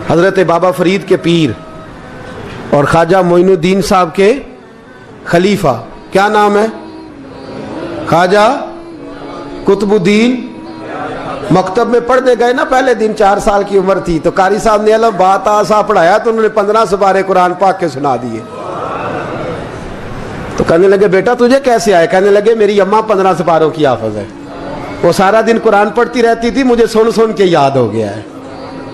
حضرت بابا فرید کے پیر اور خواجہ معین الدین صاحب کے خلیفہ، کیا نام ہے؟ خواجہ قطب الدین۔ مکتب میں پڑھنے گئے نا، پہلے دن 4 سال کی عمر تھی تو قاری صاحب نے الف با تا سا پڑھایا تو انہوں نے 15 سپارے قرآن پاک کے سنا دیے۔ تو کہنے لگے بیٹا تجھے کیسے آئے؟ کہنے لگے میری اماں 15 سپاروں کی حافظ ہے، وہ سارا دن قرآن پڑھتی رہتی تھی، مجھے سن سن کے یاد ہو گیا ہے۔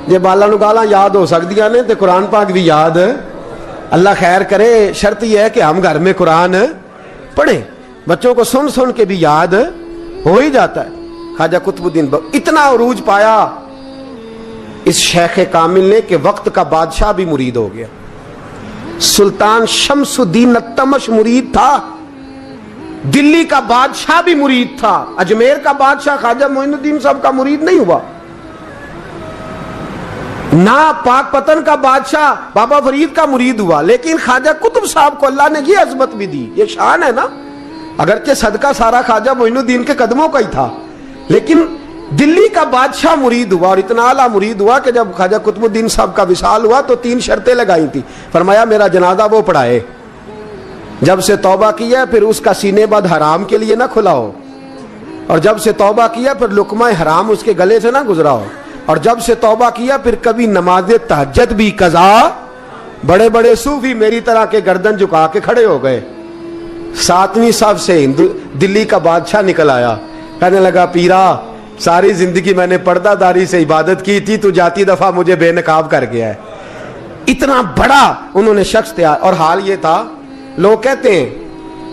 یہ بالا نگالا یاد ہو سکدیاں نے تو قرآن پاک بھی یاد اللہ خیر کرے۔ شرط یہ ہے کہ ہم گھر میں قرآن پڑھیں، بچوں کو سن سن کے بھی یاد ہو ہی جاتا ہے۔ خواجہ قطب الدین اتنا عروج پایا اس شیخ کامل نے کہ وقت کا بادشاہ بھی مرید ہو گیا۔ سلطان شمس الدین التمش مرید تھا، دلی کا بادشاہ بھی مرید تھا، اجمیر کا بادشاہ خواجہ معین الدین صاحب کا مرید نہیں ہوا، نہ پاک پتن کا بادشاہ بابا فرید کا مرید ہوا، لیکن خواجہ قطب صاحب کو اللہ نے یہ عظمت بھی دی۔ یہ شان ہے نا، اگرچہ صدقہ سارا خواجہ معین الدین کے قدموں کا ہی تھا، لیکن دلی کا بادشاہ مرید ہوا، اور اتنا اعلیٰ مرید ہوا کہ جب خواجہ قطب الدین صاحب کا وصال ہوا تو 3 شرطیں لگائی تھی۔ فرمایا میرا جنازہ وہ پڑھائے، جب سے توبہ کیا پھر اس کا سینے بد حرام کے لیے نہ کھلا ہو، اور جب سے توبہ کیا پھر لقمہ حرام اس کے گلے سے نہ گزرا ہو، اور جب سے توبہ کیا پھر کبھی نماز تہجد بھی قضا۔ بڑے بڑے صوفی میری طرح کے گردن جھکا کے کھڑے ہو گئے۔ 7ویں صف سے دلی کا بادشاہ نکل آیا، کہنے لگا پیرا ساری زندگی میں نے پردہ داری سے عبادت کی تھی، تو جاتی دفعہ مجھے بے نقاب کر گیا ہے۔ اتنا بڑا انہوں نے شخص تیار، اور حال یہ تھا لوگ کہتے ہیں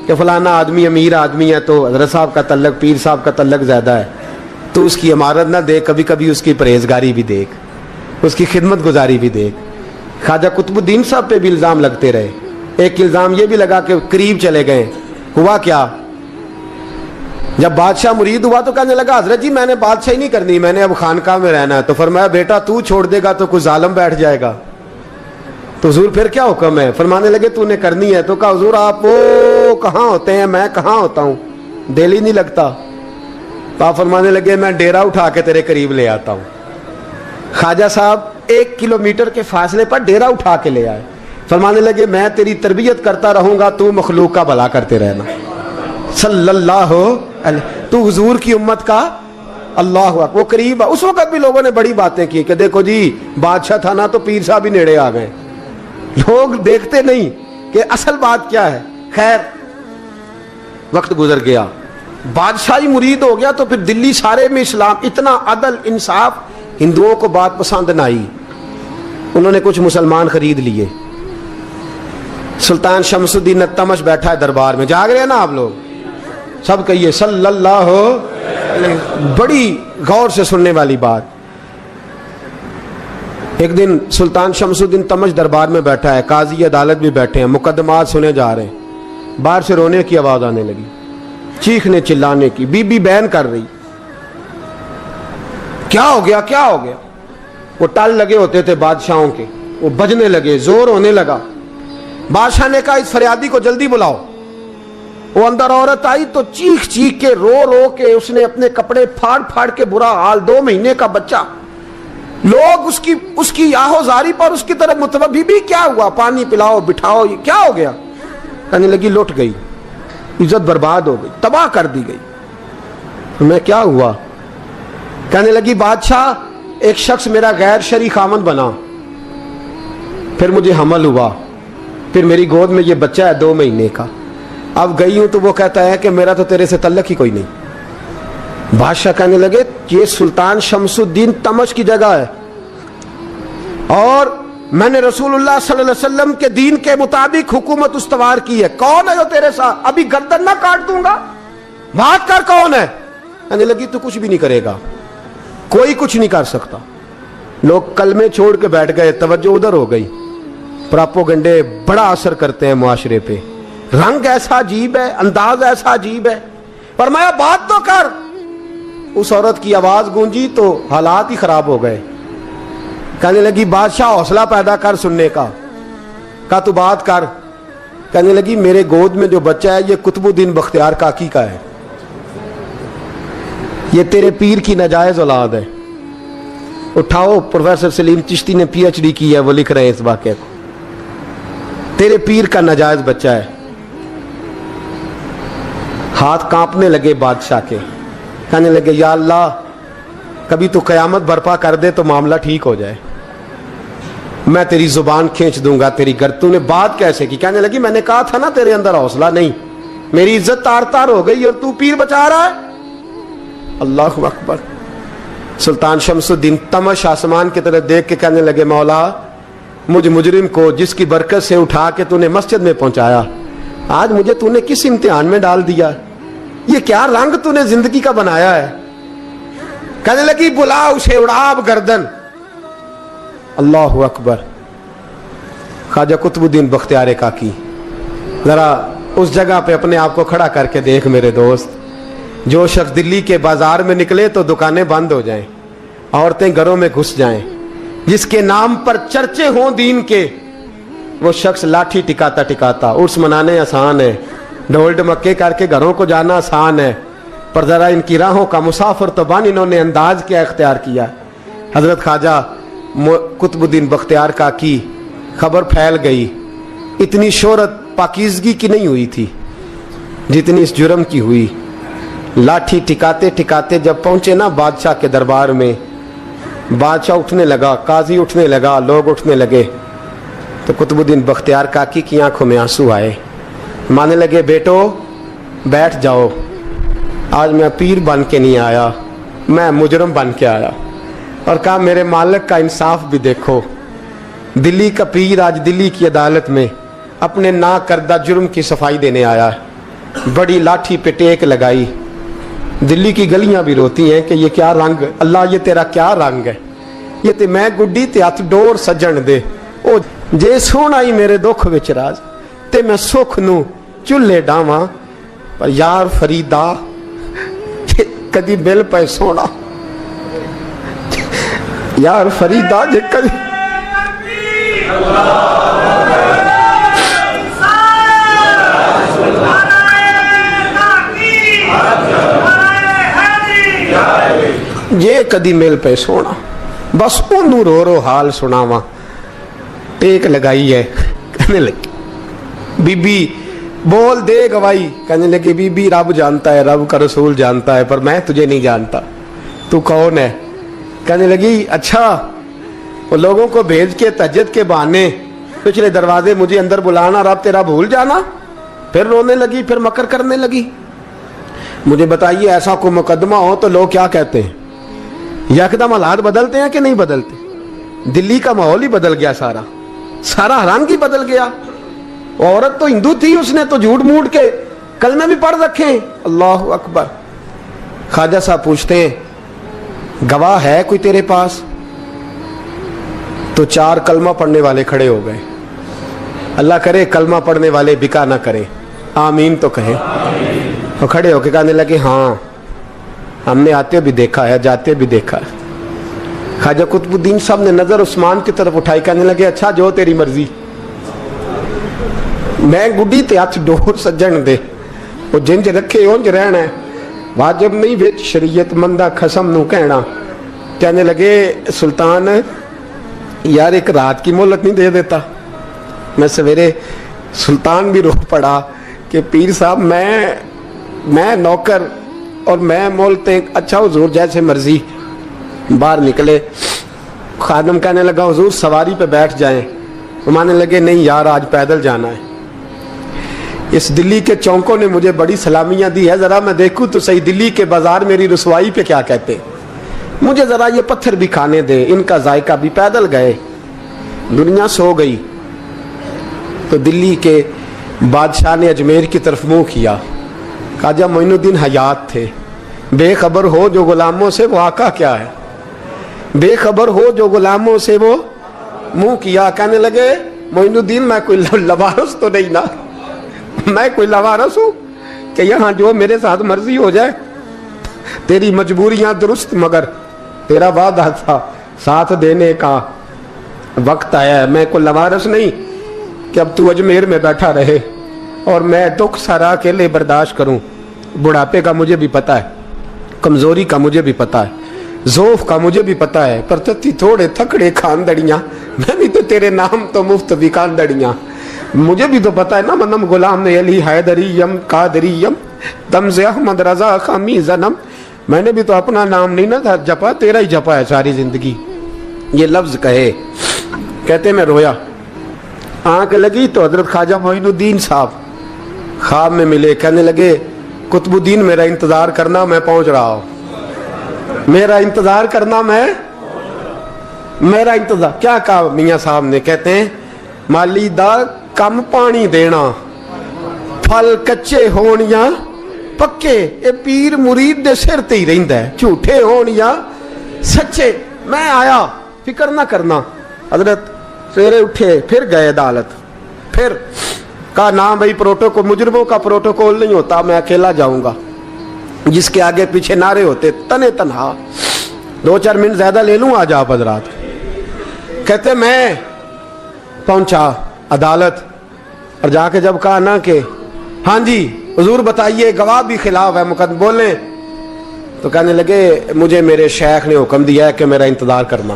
کہ فلانا آدمی امیر آدمی ہے تو حضرت صاحب کا تعلق پیر صاحب کا تعلق زیادہ ہے، تو اس کی عمارت نہ دیکھ، کبھی کبھی اس کی پرہیزگاری بھی دیکھ، اس کی خدمت گزاری بھی دیکھ۔ خواجہ قطب الدین صاحب پہ بھی الزام لگتے رہے۔ ایک الزام یہ بھی لگا کہ قریب چلے گئے۔ ہوا کیا؟ جب بادشاہ مرید ہوا تو کہنے لگا حضرت جی میں نے بادشاہی نہیں کرنی، میں نے اب خانقاہ میں رہنا ہے۔ تو فرمایا بیٹا تو چھوڑ دے گا تو کوئی ظالم بیٹھ جائے گا، تو حضور پھر کیا حکم ہے؟ فرمانے لگے تو نے کرنی ہے۔ تو کہا حضور آپ وہ کہاں ہوتے ہیں، میں کہاں ہوتا ہوں، دل ہی نہیں لگتا۔ آپ فرمانے لگے میں ڈیرا اٹھا کے تیرے قریب لے آتا ہوں۔ خواجہ صاحب 1 کلومیٹر کے فاصلے پر ڈیرا اٹھا کے لے آئے۔ فرمانے لگے میں تیری تربیت کرتا رہوں گا، تو مخلوق کا بھلا کرتے رہنا۔ صلی اللہ علیہ، تو حضور کی امت کا اللہ اکبر۔ وہ قریب، اس وقت بھی لوگوں نے بڑی باتیں کی کہ دیکھو جی بادشاہ تھا نا تو پیر صاحب ہی نیڑے آ گئے۔ لوگ دیکھتے نہیں کہ اصل بات کیا ہے۔ خیر وقت گزر گیا، بادشاہی مرید ہو گیا، تو پھر دلی سارے میں اسلام، اتنا عدل انصاف، ہندوؤں کو بات پسند نہ آئی، انہوں نے کچھ مسلمان خرید لیے۔ سلطان شمس الدین التمش بیٹھا ہے دربار میں، جاگ رہے ہیں نا آپ لوگ سب، کہیے صلی اللہ علیہ۔ بڑی غور سے سننے والی بات۔ ایک دن سلطان شمس الدین تمش دربار میں بیٹھا ہے، قاضی عدالت بھی بیٹھے ہیں، مقدمات سنے جا رہے ہیں۔ باہر سے رونے کی آواز آنے لگی، چیخنے چلانے کی، بی بی بیان کر رہی۔ کیا ہو گیا کیا ہو گیا؟ وہ ٹال لگے ہوتے تھے بادشاہوں کے، وہ بجنے لگے، زور ہونے لگا۔ بادشاہ نے کہا اس فریادی کو جلدی بلاؤ۔ وہ اندر عورت آئی تو چیخ چیخ کے رو رو کے اس نے اپنے کپڑے پھاڑ پھاڑ کے، برا حال، 2 مہینے کا بچہ، لوگ اس کی آہو زاری پر اس کی طرف متوجہ۔ بھی کیا ہوا؟ پانی پلاؤ بٹھاؤ، یہ کیا ہو گیا؟ کہنے لگی لٹ گئی، عزت برباد ہو گئی، تباہ کر دی گئی۔ میں کیا ہوا؟ کہنے لگی بادشاہ ایک شخص میرا غیر شرعی خامند بنا، پھر مجھے حمل ہوا، پھر میری گود میں یہ بچہ ہے 2 مہینے کا، اب گئی ہوں تو وہ کہتا ہے کہ میرا تو تیرے سے تعلق ہی کوئی نہیں۔ بادشاہ کہنے لگے یہ سلطان شمس الدین تمش کی جگہ ہے، اور میں نے رسول اللہ صلی اللہ علیہ وسلم کے دین کے مطابق حکومت استوار کی ہے، کون ہے جو تیرے ساتھ؟ ابھی گردن نہ کاٹ دوں گا، بات کر کون ہے؟ کہنے لگی تو کچھ بھی نہیں کرے گا، کوئی کچھ نہیں کر سکتا۔ لوگ کلمے چھوڑ کے بیٹھ گئے، توجہ ادھر ہو گئی۔ پراپوگنڈے بڑا اثر کرتے ہیں معاشرے پہ، رنگ ایسا عجیب ہے، انداز ایسا عجیب ہے۔ فرمایا بات تو کر۔ اس عورت کی آواز گونجی تو حالات ہی خراب ہو گئے۔ کہنے لگی بادشاہ حوصلہ پیدا کر سننے کا۔ کہا تو بات کر۔ کہنے لگی میرے گود میں جو بچہ ہے یہ قطب الدین بختیار کاکی کا ہے، یہ تیرے پیر کی ناجائز اولاد ہے۔ उठाओ, प्रोफेसर सलीम चिश्ती ने PhD की है, वो लिख रहे हैं इस वाक़े को। तेरे पीर का नाजायज बच्चा है। हाथ कांपने लगे बादशाह के, कहने लगे या अल्लाह कभी तू क़यामत बर्पा कर दे तो मामला ठीक हो जाए, मैं तेरी जुबान खींच दूंगा तेरी गर। तूने बात कैसे की? कहने लगी मैंने कहा था ना तेरे अंदर हौसला नहीं, मेरी इज्जत तार तार हो गई और तू पीर बचा रहा है। अल्लाहु अकबर। सुल्तान शमसुद्दीन तमश आसमान की तरफ देख के कहने लगे मौला मुझ मुजरिम को जिसकी बरकत से उठा के तूने मस्जिद में पहुंचाया, आज मुझे तूने किस इम्तिहान में डाल दिया? ये क्या रंग तूने जिंदगी का बनाया है? कहने लगी बुला उसे, उड़ाब गर्दन। अल्लाहु अकबर। ख्वाजा कुतुबुद्दीन बख्तियार काकी, जरा उस जगह पे अपने आप को खड़ा करके देख मेरे दोस्त। जो शख्स दिल्ली के बाजार में निकले तो दुकानें बंद हो जाएं, औरतें घरों में घुस जाएं, जिसके नाम पर चर्चे हों दीन के, वो शख्स लाठी टिकाता टिकाता। उर्स मनाने आसान है, ढोल ढमक्के करके घरों को जाना आसान है, पर जरा इनकी राहों का मुसाफिर तो बन इन्होंने अंदाज क्या इख्तियार किया। हजरत ख्वाजा कुतुबुद्दीन बख्तियार काकी, खबर फैल गई। इतनी शोहरत पाकीज़गी की नहीं हुई थी जितनी इस जुर्म की हुई। लाठी टिकाते टिकाते जब पहुंचे ना बादशाह के दरबार में, बादशाह उठने लगा, काजी उठने लगा, लोग उठने लगे, तो कुतुबुद्दीन बख्तियार काकी की आंखों में आंसू आए। माने लगे बेटो बैठ जाओ, आज मैं पीर बन के नहीं आया, मैं मुजरम बन के आया। और कहा मेरे मालिक का इंसाफ भी देखो, दिल्ली का पीर आज दिल्ली की अदालत में अपने ना करदा जुर्म की सफाई देने आया। बड़ी लाठी पे टेक लगाई। दिल्ली की गलियां भी रोती हैं कि ये क्या रंग, अल्लाह ये तेरा क्या रंग है, ये ते मैं गुड्डी ते हथ डोर सजन दे। ओ जे सोना ही मेरे दुख विच राज ते मैं सुख नू चुल्हे डावां, पर यार फरीदा कदी बिल पे सोना, यार फरीदा जे कदी जे कदी मिल पे सोना, बस ओनू रो रो हाल सुनावा। टेक लगाई है, कहने लगी बीबी बोल दे गवाही। कहने लगी बीबी रब जानता है, रब का रसूल जानता है, पर मैं तुझे नहीं जानता, तू कौन है? कहने लगी अच्छा वो लोगों को भेज के तहज्जुद के बहाने पिछले दरवाजे मुझे अंदर बुलाना, रब तेरा भूल जाना। फिर रोने लगी, फिर मकर करने लगी। मुझे बताइए ऐसा कोई मुकदमा हो तो लोग क्या कहते हैं? यकदम हालात बदलते हैं कि नहीं बदलते? दिल्ली का माहौल ही बदल गया, सारा सारा रंग ही बदल गया। औरत तो हिंदू थी, उसने तो झूठ मूठ के कलमे भी पढ़ रखे। अल्लाह अकबर। ख्वाजा साहब पूछते हैं गवाह है कोई तेरे पास? तो 4 कलमा पढ़ने वाले खड़े हो गए। अल्लाह करे कलमा पढ़ने वाले बिका ना करें, आमीन तो कहें। तो खड़े होके कहने लगे हाँ हमने आते भी देखा है, जाते भी देखा है। ख्वाजा कुतुबुद्दीन साहब ने नजर उस्मान की तरफ उठाई, कहने लगे अच्छा जो तेरी मर्जी, मैं गुड्डी ते हथ डोर सज्जन दे, वो जिंज रखे उंज रहना है, वाजिब नहीं विच शरीयत मंदा खसम नू कहना। कहने लगे सुल्तान यार एक रात की मोहलत नहीं दे देता? मैं सवेरे सुल्तान भी रो पड़ा कि पीर साहब मैं नौकर और मैं मोलते। अच्छा हुजूर जैसे मर्जी। बाहर निकले, खादम कहने लगा हुजूर सवारी पे बैठ जाएं। वो मानने लगे नहीं यार आज पैदल जाना है। इस दिल्ली के चौंकों ने मुझे बड़ी सलामियां दी है, जरा मैं देखूं तो सही दिल्ली के बाजार मेरी रुसवाई पे क्या कहते, मुझे जरा ये पत्थर भी खाने दे, इनका जायका भी। पैदल गए, दुनिया सो गई तो दिल्ली के बादशाह ने अजमेर की तरफ मुंह किया। ख्वाजा मोइनुद्दीन हयात थे। बेखबर हो जो गुलामों से वो आका क्या है, बेखबर हो जो गुलामों से वो मुंह किया। कहने लगे मोइनुद्दीन मैं कोई लवारस तो नहीं ना, मैं कोई लवारस हूं कि यहाँ जो मेरे साथ मर्जी हो जाए? तेरी मजबूरियां दुरुस्त, मगर तेरा वादा था साथ देने का वक्त आया है। मैं कोई लवारस नहीं कि अब तू अजमेर में बैठा रहे और मैं दुख सारा अकेले बर्दाश्त करूं। बुढ़ापे का मुझे भी पता है, कमजोरी का मुझे भी पता है, ذوف کا مجھے بھی پتا ہے، پر تتی تھوڑے تھکڑے خاندڑیاں، میں بھی تو تیرے نام تو مفت بھی خاندڑیاں، مجھے بھی تو پتا ہے نا، منم غلام علی حیدریم قادریم تمز احمد رضا خامی زنم، میں نے بھی تو اپنا نام نہیں نا جپا، تیرا ہی جپا ہے ساری زندگی۔ یہ لفظ کہے، کہتے میں رویا، آنکھ لگی تو حضرت خواجہ معین الدین صاحب خواب میں ملے، کہنے لگے قطب الدین میرا انتظار کرنا، میں پہنچ رہا ہوں، میرا انتظار کرنا، میرا انتظار۔ کیا کہا میاں صاحب نے؟ کہتے ہیں مالی دا کم پانی دینا، پھل کچے ہون یا پکے، اے پیر مرید دے سر تے ہی رہندا ہے، جھوٹے ہون یا سچے۔ میں آیا، فکر نہ کرنا۔ حضرت سویرے اٹھے، پھر گئے عدالت، پھر کہا نہ بھائی پروٹوکول، مجرموں کا پروٹوکول نہیں ہوتا، میں اکیلا جاؤں گا، جس کے آگے پیچھے نعرے ہوتے تنے تنہا، 2-4 منٹ زیادہ لے لوں آج آپ حضرات۔ کہتے میں پہنچا عدالت، اور جا کے جب کہا نا کہ ہاں جی حضور بتائیے، گواہ بھی خلاف ہے، مقدم بولیں، تو کہنے لگے مجھے میرے شیخ نے حکم دیا ہے کہ میرا انتظار کرنا۔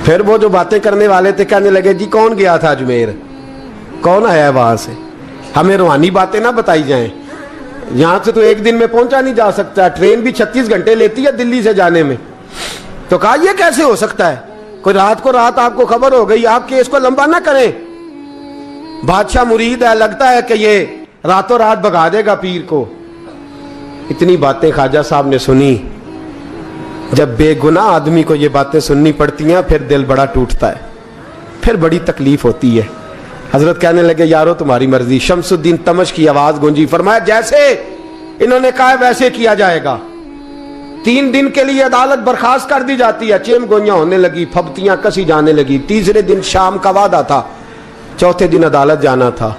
پھر وہ جو باتیں کرنے والے تھے کہنے لگے جی کون گیا تھا اجمیر، کون آیا ہے وہاں سے، ہمیں روحانی باتیں نہ بتائی جائیں، یہاں سے تو ایک دن میں پہنچا نہیں جا سکتا، ٹرین بھی 36 گھنٹے لیتی ہے دلی سے جانے میں۔ تو کہا یہ کیسے ہو سکتا ہے، کوئی رات کو رات آپ کو خبر ہو گئی، آپ کیس کو لمبا نہ کریں، بادشاہ مرید ہے، لگتا ہے کہ یہ راتوں رات بھگا دے گا پیر کو۔ اتنی باتیں خواجہ صاحب نے سنی۔ جب بے گناہ آدمی کو یہ باتیں سننی پڑتی ہیں پھر دل بڑا ٹوٹتا ہے، پھر بڑی تکلیف ہوتی ہے۔ حضرت کہنے لگے یارو تمہاری مرضی۔ شمس الدین تمش کی آواز گونجی، فرمایا جیسے انہوں نے کہا ویسے کیا جائے گا۔ 3 دن کے لیے عدالت برخاست کر دی جاتی ہے۔ چیم گوئیاں ہونے لگی، پھبتیاں کسی جانے لگی۔ تیسرے دن شام کا وعدہ تھا، چوتھے دن عدالت جانا تھا۔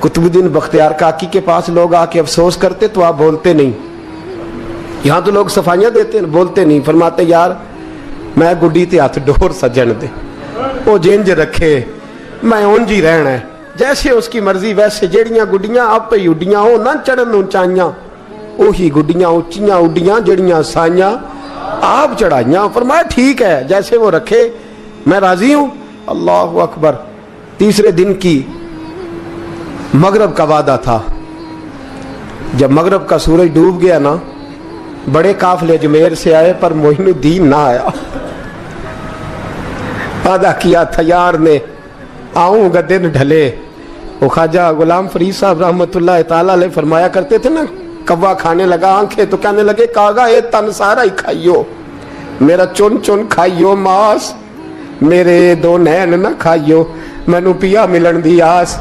قطب الدین بختیار کاکی کے پاس لوگ آ کے افسوس کرتے تو آپ بولتے نہیں، یہاں تو لوگ صفائیاں دیتے ہیں، بولتے نہیں، فرماتے یار میں گڈی تے ہاتھ ڈور سجن دے، وہ جنج رکھے، میں اونجی رہنا ہے، جیسے اس کی مرضی ویسے، جیڑیاں گڈیاں آپ ہی اڈیاں ہو نہ چڑھن اونچائیاں، وہی گڈیاں اونچیاں اڈیاں جیڑیاں سائیاں آپ چڑھائیاں۔ فرمایا ٹھیک ہے جیسے وہ رکھے، میں راضی ہوں۔ اللہ اکبر۔ تیسرے دن کی مغرب کا وعدہ تھا، جب مغرب کا سورج ڈوب گیا نا، بڑے قافلے اجمیر سے آئے پر معین الدین نہ آیا۔ وعدہ کیا تھا یار نے، آؤں گا دن ڈھلے۔ وہ خواجہ غلام فرید صاحب رحمت اللہ تعالیٰ علیہ فرمایا کرتے تھے نا، کوا کھانے لگا آنکھیں تو کہنے لگے کاغا اے تن سارا ہی کھائیو، میرا چن چن کھائیو ماس، میرے 2 نین نہ کھائیو، مینو پیا ملن دی آس۔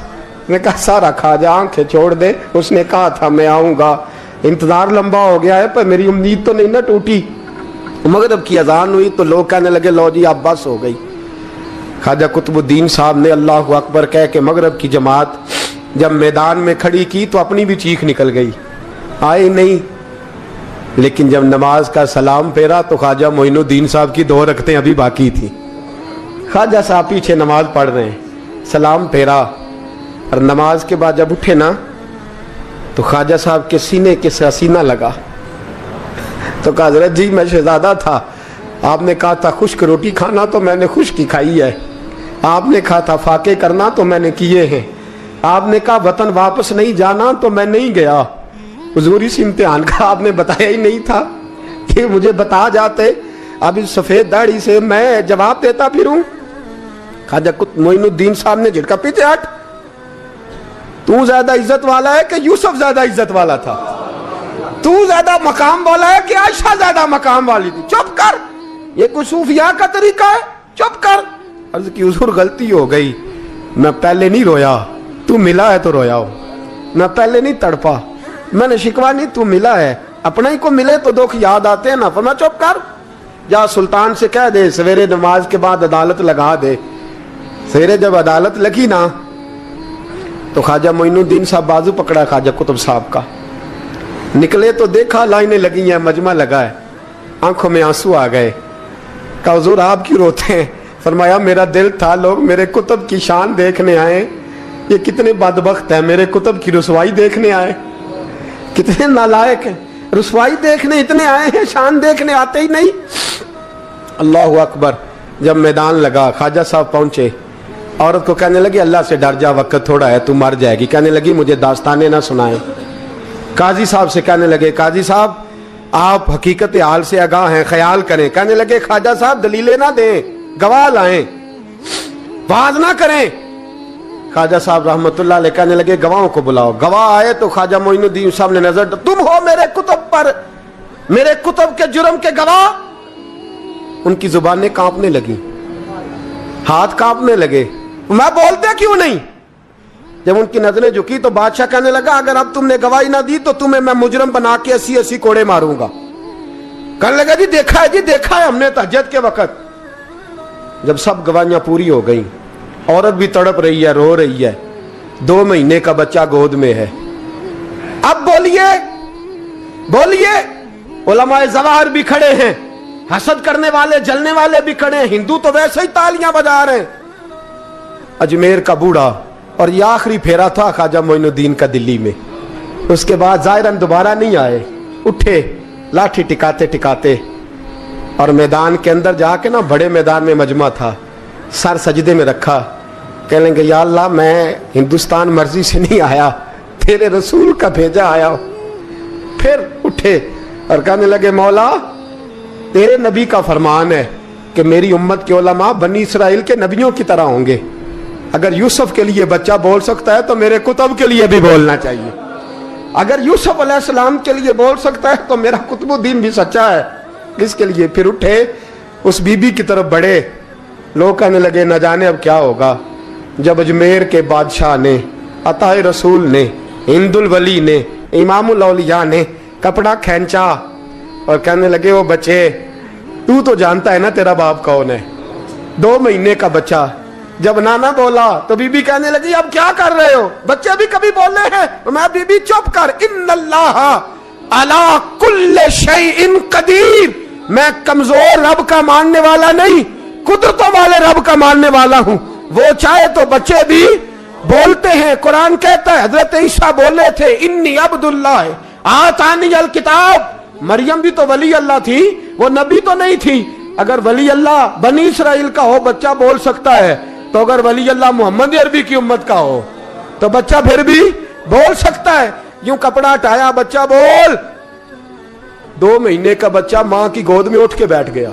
نے کہا سارا کھا جا، آنکھیں چھوڑ دے۔ اس نے کہا تھا میں آؤں گا، انتظار لمبا ہو گیا ہے پر میری امید تو نہیں نہ ٹوٹی۔ مغرب کی اذان ہوئی تو لوگ کہنے لگے لو جی اب بس ہو گئی۔ خواجہ قطب الدین صاحب نے اللہ اکبر کہہ کے مغرب کی جماعت جب میدان میں کھڑی کی تو اپنی بھی چیخ نکل گئی، آئے نہیں۔ لیکن جب نماز کا سلام پھیرا تو خواجہ معین الدین صاحب کی 2 رکعتیں ابھی باقی تھیں۔ خواجہ صاحب پیچھے نماز پڑھ رہے ہیں، سلام پھیرا، اور نماز کے بعد جب اٹھے نا تو خواجہ صاحب کے سینے کے سینہ لگا، تو کہا حضرت جی میں شہزادہ تھا، آپ نے کہا تھا خشک روٹی کھانا تو میں نے خشک ہی کھائی ہے، آپ نے کہا تھا فاقے کرنا تو میں نے کیے ہیں، آپ نے کہا وطن واپس نہیں جانا تو میں نہیں گیا۔ حضور اس امتحان کا آپ نے بتایا ہی نہیں تھا کہ مجھے بتا جاتے، اب اس سفید داڑھی سے میں جواب دیتا پھروں۔ خواجہ معین الدین صاحب نے جھٹکا، پیچھے ہٹ، تو زیادہ عزت والا ہے کہ یوسف زیادہ عزت والا تھا؟ تو زیادہ مقام والا ہے کہ عائشہ زیادہ مقام والی تھی؟ چپ کر، یہ کوئی صوفیاء کا طریقہ ہے؟ چپ کر۔ عرض کی حضور غلطی ہو گئی، میں پہلے نہیں رویا، تو ملا ہے تو رویا ہو، میں پہلے نہیں تڑپا، میں نے شکوا نہیں، تو ملا ہے، اپنا ہی کو ملے تو دکھ یاد آتے ہیں نا۔ فرمایا چپ کر، جا سلطان سے کہہ دے سویرے نماز کے بعد عدالت لگا دے۔ سویرے جب عدالت لگی نا تو خواجہ معین الدین صاحب بازو پکڑا خواجہ قطب صاحب کا، نکلے تو دیکھا لائنیں لگی ہیں، مجمع لگا ہے، آنکھوں میں آنسو آ گئے۔ کہا حضور آپ کیوں روتے ہیں؟ فرمایا میرا دل تھا لوگ میرے کتب کی شان دیکھنے آئے، یہ کتنے بدبخت ہیں، میرے کتب کی رسوائی دیکھنے آئے، کتنے نالائق ہیں۔ रसवाई देखने इतने आए हैं, शान देखने आते ही नहीं। अल्लाह अकबर। जब मैदान लगा, ख्वाजा साहब पहुंचे, औरत को कहने लगी अल्लाह से डर जा, वक्त थोड़ा है, तू मर जाएगी। कहने लगी मुझे दास्ताने ना सुनाए। काजी साहब से कहने लगे काजी साहब आप हकीकत हाल से आगाह हैं, ख्याल करें। कहने लगे ख्वाजा साहब दलीलें ना दें, गवाह लाएं, वाज ना करें। ख्वाजा साहब रहमतुल्लाह अलैह कहने लगे गवाहों को बुलाओ। गवाह आए तो ख्वाजा मोइनुद्दीन साहब ने नजर, तुम हो मेरे कुतुब पर, मेरे कुतुब के जुर्म के गवाह। उनकी जुबानें कांपने लगी, हाथ कांपने लगे, मैं बोलते क्यों नहीं। जब उनकी नजरें झुकी तो बादशाह कहने लगा अगर अब तुमने गवाही ना दी तो तुम्हें मैं मुजरम बना के 80-80 कोड़े मारूंगा। कहने लगा जी देखा है, जी देखा है हमने तहज्जुद के वक्त। जब सब गवाहियां पूरी हो गई, औरत भी तड़प रही है, रो रही है, 2 महीने का बच्चा गोद में है। अब बोलिए बोलिए, उलमाए ज़वाहिर भी खड़े हैं, हसद करने वाले जलने वाले भी खड़े हैं, हिंदू तो वैसे ही तालियां बजा रहे हैं। अजमेर का बूढ़ा, और ये आखिरी फेरा था ख्वाजा मोइनुद्दीन का दिल्ली में। उसके बाद ज़ाहिरन दोबारा नहीं आए, उठे लाठी टिकाते टिकाते और मैदान के अंदर जाके ना, बड़े मैदान में मजमा था, सर सजदे में रखा। कह लेंगे या अल्लाह मैं हिंदुस्तान मर्जी से नहीं आया, तेरे रसूल का भेजा आया। फिर उठे और कहने लगे मौला तेरे नबी का फरमान है कि मेरी उम्मत के उलमा बनी इसराइल के नबियों की तरह होंगे। अगर यूसुफ के लिए बच्चा बोल सकता है तो मेरे कुतुब के लिए भी बोलना चाहिए। अगर यूसुफ अलैहिस्सलाम के लिए बोल सकता है तो मेरा कुतुबुद्दीन भी सच्चा है, इसके लिए। फिर उठे, उस बीबी की तरफ बढ़े। लोग कहने लगे न जाने अब क्या होगा। जब अजमेर के बादशाह ने, अताए रसूल ने, हिंदुल वली ने, इमामुल औलिया ने कपड़ा खींचा और कहने लगे वो बच्चे तू तो जानता है ना तेरा बाप कौन है, 2 महीने का बच्चा। जब नाना बोला तो बीबी कहने लगी अब क्या कर रहे हो, बच्चे भी कभी बोले हैं। तो मैं बीबी चुप कर, इन्नल्लाह अला कुल्ले शैइन कदीर, मैं कमजोर रब का मानने वाला नहीं, कुदरतों वाले रब का मानने वाला हूं। वो चाहे तो बच्चे भी बोलते हैं। कुरान कहता है हजरत ईसा बोले थे इन्नी अब्दुल्लाह आतानी अल किताब। मरियम भी तो वली अल्लाह थी, वो नबी तो नहीं थी। अगर वली अल्लाह बनी इसराइल का हो बच्चा बोल सकता है, तो अगर वली अल्लाह मोहम्मद अरबी की उम्मत का हो तो बच्चा फिर भी बोल सकता है। यूं कपड़ा हटाया, बच्चा बोल। 2 महीने का बच्चा मां की गोद में उठ के बैठ गया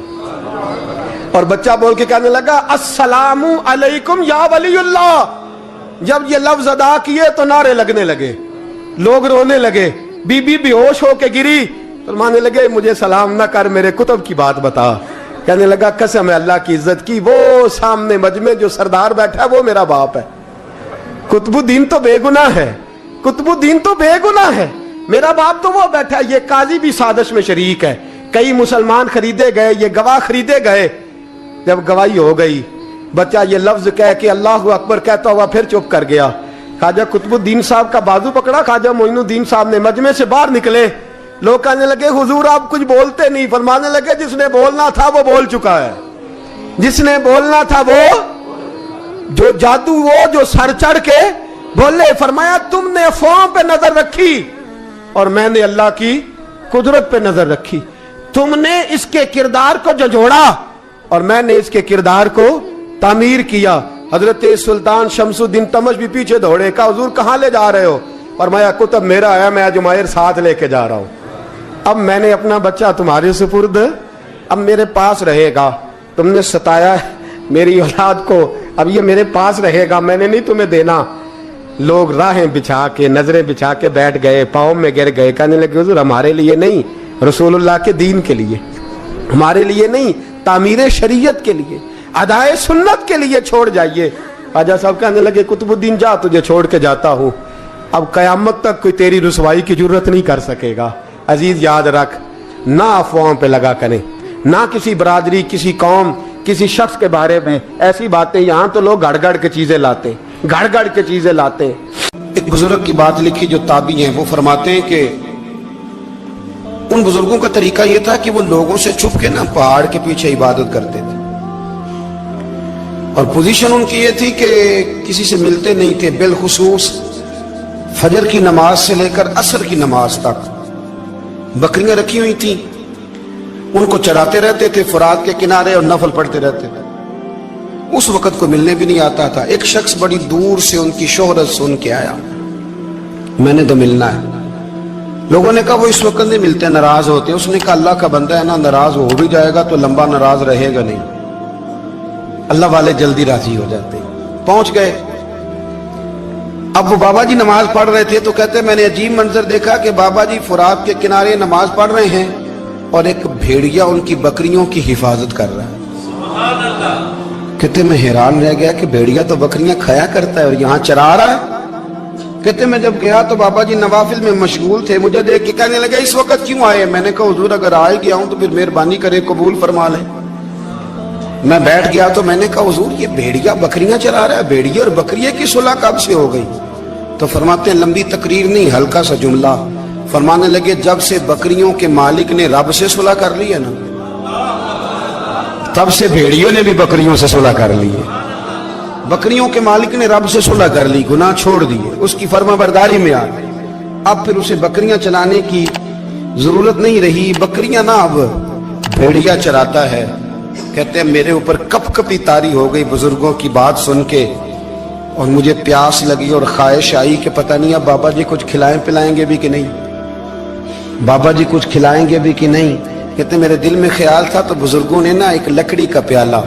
और बच्चा बोल के कहने लगा अस्सलामु अलैकुम या वलीउल्लाह। जब ये लफ्ज अदा किए तो नारे लगने लगे, लोग रोने लगे। बीबी बेहोश होके गिरी तो मानने लगे मुझे सलाम ना कर, मेरे कुतुब की बात बता। कहने लगा कसम है अल्लाह की इज्जत की, वो सामने मजमे जो सरदार बैठा है वो मेरा बाप है। कुतुबुद्दीन तो बेगुनाह है, कुतुबुद्दीन तो बेगुनाह है, मेरा बाप तो वो बैठा है। ये काजी भी साजिश में शरीक है। कई मुसलमान खरीदे गए, ये गवाह खरीदे गए। जब गवाही हो गई, बच्चा ये लफ्ज कह के अल्लाह अकबर कहता हुआ फिर चुप कर गया। ख्वाजा कुतुबुद्दीन साहब का बाजू पकड़ा, ख्वाजा मोइनुद्दीन साहब ने मजमे से बाहर निकले। लोग कहने लगे हुजूर आप कुछ बोलते नहीं। फरमाने लगे जिसने बोलना था वो बोल चुका है, जिसने बोलना था वो, जो जादू वो जो सर चढ़ के बोले। फरमाया तुमने अफवाहों पे नजर रखी और मैंने अल्लाह की कुदरत पे नजर रखी। तुमने इसके किरदार को झंझोड़ा और मैंने इसके किरदार को तामीर किया। हजरत सुल्तान शमसुद्दीन तमश भी पीछे दौड़े, कहा हुजूर कहां ले जा रहे हो। फरमाया कुतुब मेरा है, मैं जुमायर साथ लेके जा रहा हूं। अब मैंने अपना बच्चा तुम्हारे सुपुर्द, अब मेरे पास रहेगा। तुमने सताया मेरी औलाद को, अब ये मेरे पास रहेगा, मैंने नहीं तुम्हें देना। लोग राहें बिछा के, नजरें बिछा के बैठ गए, पाँव में गिर गए। कहने लगे हुजूर हमारे लिए नहीं, रसूलुल्लाह के दीन के लिए, हमारे लिए नहीं, तामीर शरीयत के लिए, अदाए सुन्नत के लिए छोड़ जाइए। ख्वाजा साहब कहने लगे कुतुबुद्दीन जा, तुझे छोड़ के जाता हूं, अब कयामत तक कोई तेरी रुसवाई की जरूरत नहीं कर सकेगा। अजीज याद रख, ना अफवाहों पे लगा करें, ना किसी बरादरी, किसी कौम, किसी शख्स के बारे में ऐसी बातें। यहां तो लोग गड़ गड़ के चीजें लाते, गड़ गड़ के चीजें लाते। एक बुजुर्ग की बात लिखी जो ताबी हैं, वो फरमाते हैं कि उन बुजुर्गों का तरीका यह था कि वो लोगों से छुप के ना पहाड़ के पीछे इबादत करते थे और पोजीशन उनकी ये थी कि किसी से मिलते नहीं थे, बिलखुसूस फजर की नमाज से लेकर असर की नमाज तक बकरियां रखी हुई थी, उनको चराते रहते थे फुरात के किनारे और नफल पढ़ते रहते थे। उस वक्त को मिलने भी नहीं आता था। एक शख्स बड़ी दूर से उनकी शोहरत सुन के आया, मैंने तो मिलना है। लोगों ने कहा वो इस वक्त नहीं मिलते, नाराज होते हैं। उसने कहा अल्लाह का बंदा है ना, नाराज हो भी जाएगा तो लंबा नाराज रहेगा नहीं, अल्लाह वाले जल्दी राजी हो जाते। पहुंच गए। अब वो बाबा जी नमाज पढ़ रहे थे तो कहते मैंने अजीब मंजर देखा कि बाबा जी फुरात के किनारे नमाज पढ़ रहे हैं और एक भेड़िया उनकी बकरियों की हिफाजत कर रहा है। कहते मैं हैरान रह गया कि भेड़िया तो बकरियां खाया करता है और यहाँ चरा रहा है। कहते मैं जब गया तो बाबा जी नवाफिल में मशगूल थे, मुझे देख के कहने लगे इस वक्त क्यों आए? मैंने कहा हुजूर अगर आ ही गया हूं तो फिर मेहरबानी करे कबूल फरमा ले। मैं बैठ गया तो मैंने कहा हुजूर ये भेड़िया बकरियां चरा रहा है, भेड़िया और बकरिया की सुलह कब से हो गई? तो फरमाते हैं लंबी तकरीर नहीं, हल्का सा जुमला। फरमाने लगे जब से बकरियों के मालिक ने रब से सुलह कर ली है ना, तब से भेड़ियों ने भी बकरियों से सुलह कर ली है। बकरियों के मालिक ने रब से सुलह कर ली, गुनाह छोड़ दिए, उसकी फर्माबरदारी में आ गए। अब फिर उसे बकरियां चलाने की जरूरत नहीं रही, बकरियां ना अब भेड़िया चराता है। कहते हैं मेरे ऊपर कपकपी तारी हो गई बुजुर्गों की बात सुन के, और मुझे प्यास लगी और ख्वाहिश आई कि पता नहीं अब बाबा जी कुछ खिलाएं पिलाएंगे भी कि नहीं, बाबा जी कुछ खिलाएंगे भी कि नहीं। कहते मेरे दिल में ख्याल था तो बुजुर्गों ने ना एक लकड़ी का प्याला,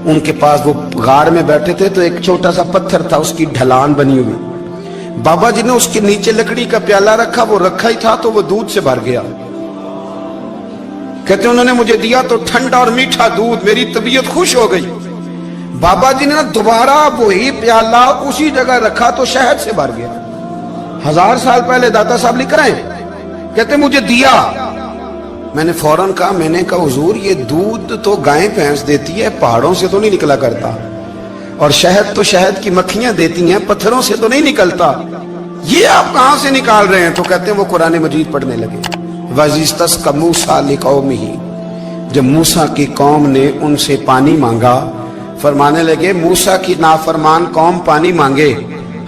उनके पास वो गाड़ में बैठे थे तो एक छोटा सा पत्थर था, उसकी ढलान बनी हुई, बाबा जी ने उसके नीचे लकड़ी का प्याला रखा, वो रखा ही था तो वो दूध से भर गया। कहते उन्होंने मुझे दिया तो ठंडा और मीठा दूध, मेरी तबीयत खुश हो गई। बाबा जी ने ना दोबारा वही प्याला उसी जगह रखा तो शहद से भर गया। 1000 साल पहले दाता साहब लिख रहे हैं। कहते मुझे दिया, मैंने फौरन कहा, मैंने कहा हुजूर ये दूध तो गाय भैंस देती है, पहाड़ों से तो नहीं निकला करता, और शहद तो शहद की मक्खियां देती हैं, पत्थरों से तो नहीं निकलता, ये आप कहां से निकाल रहे हैं? तो कहते हैं वो कुरान मजीद पढ़ने लगे। वज़िस्तस्क़ा मूसा लिक़ौमिही, जब मूसा की कौम ने उनसे पानी मांगा, फरमाने लगे मूसा की नाफरमान कौम पानी मांगे,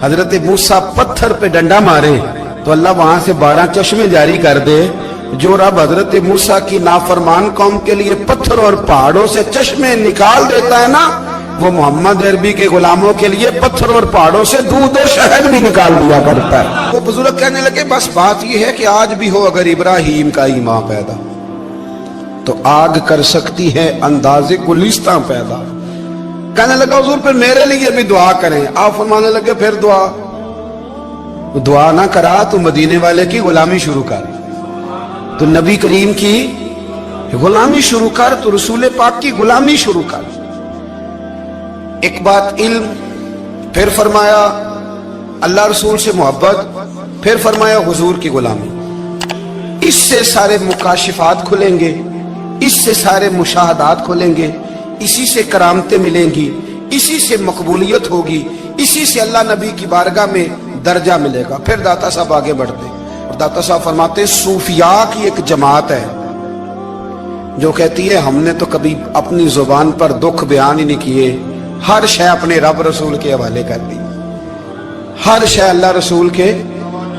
हजरत मूसा पत्थर पे डंडा मारे तो अल्लाह वहां से 12 चश्मे जारी कर दे। जो रब हजरत मूसा की नाफरमान कौम के लिए पत्थर और पहाड़ों से चश्मे निकाल देता है ना, वो मोहम्मद अरबी के गुलामों के लिए पत्थर और पहाड़ों से दूध और शहद भी निकाल दिया करता है। वो बुजुर्ग कहने लगे बस बात ये है कि आज भी हो अगर इब्राहिम का ईमान पैदा तो आग कर सकती है अंदाजे गुलिस्तां पैदा। कहने लगा हुजूर फिर मेरे लिए भी दुआ करें। आप फरमाने लगे फिर दुआ ना करा तो मदीने वाले की गुलामी शुरू कर, तो नबी करीम की गुलामी शुरू कर, तो रसूल पाक की गुलामी शुरू कर। एक बात इल्म, फिर फरमाया अल्लाह रसूल से मोहब्बत, फिर फरमाया हुजूर की गुलामी। इससे सारे मुकाशिफात खुलेंगे, इससे सारे मुशाहदात खुलेंगे, इसी से करामतें मिलेंगी, इसी से मकबूलियत होगी, इसी से अल्लाह नबी की बारगाह में दर्जा मिलेगा। फिर दाता साहब आगे बढ़ते और दाता साहब फरमाते सूफिया की एक जमात है जो कहती है हमने तो कभी अपनी जुबान पर दुख बयान ही नहीं किए, हर शय अपने रब रसूल के हवाले कर दी, हर शय अल्लाह रसूल के।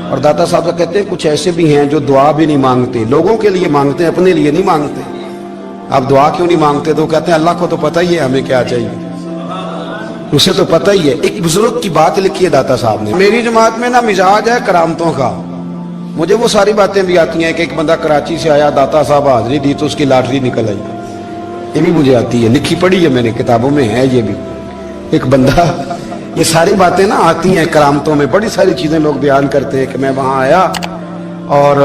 और दाता साहब कहते हैं कुछ ऐसे भी हैं जो दुआ भी नहीं मांगते, लोगों के लिए मांगते हैं, अपने लिए नहीं मांगते। आप दुआ क्यों नहीं मांगते? तो कहते हैं अल्लाह को तो पता ही है हमें क्या चाहिए, उसे तो पता ही है। एक बुजुर्ग की बात लिखी है दाता साहब ने, मेरी जमात में ना मिजाज है करामतों का, मुझे वो सारी बातें भी आती हैं कि एक बंदा कराची से आया, दाता साहब हाजिरी दी तो उसकी लॉटरी निकल आई, ये भी मुझे आती है, लिखी पढ़ी है मैंने, किताबों में है ये भी। एक बंदा, ये सारी बातें ना आती हैं करामतों में, बड़ी सारी चीजें लोग बयान करते हैं कि मैं वहां आया और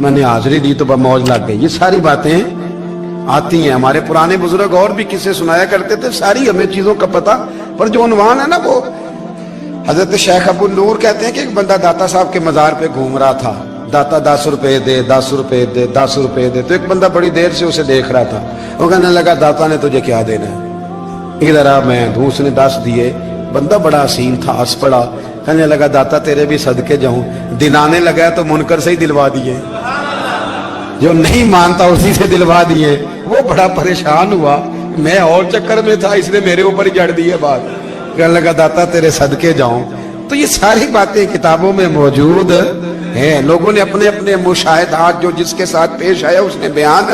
मैंने हाजिरी दी तो मौज लग गई, ये सारी बातें आती हैं। हमारे पुराने बुजुर्ग और भी किस्से सुनाया करते थे, सारी हमें चीजों का पता, पर जो उन्वान है ना वो हजरत शेख अबू नूर कहते हैं कि एक बंदा दाता साहब के मजार पे घूम रहा था, दाता 10 रुपए दे, 10 रुपए दे, 10 रुपए दे। तो एक बंदा बड़ी देर से उसे देख रहा था, वो कहने लगा दाता ने तुझे क्या देना है, इधर आ मैं दूँ। उसने 10 दिए, बंदा बड़ा हसीन था, हंस पड़ा, कहने लगा दाता तेरे भी सदके जाऊं। दिन आने लगा तो मुनकर से ही दिलवा दिए, जो नहीं मानता उसी से दिलवा दिए। वो बड़ा परेशान हुआ, मैं और चक्कर में था, इसने मेरे ऊपर ही जड़ दी है बात। कहने लगा दाता तेरे सदके जाऊं, तो ये सारी बातें किताबों में मौजूद हैं। लोगों ने अपने अपने मुशाहिदात जो जिसके साथ पेश आया उसने बयान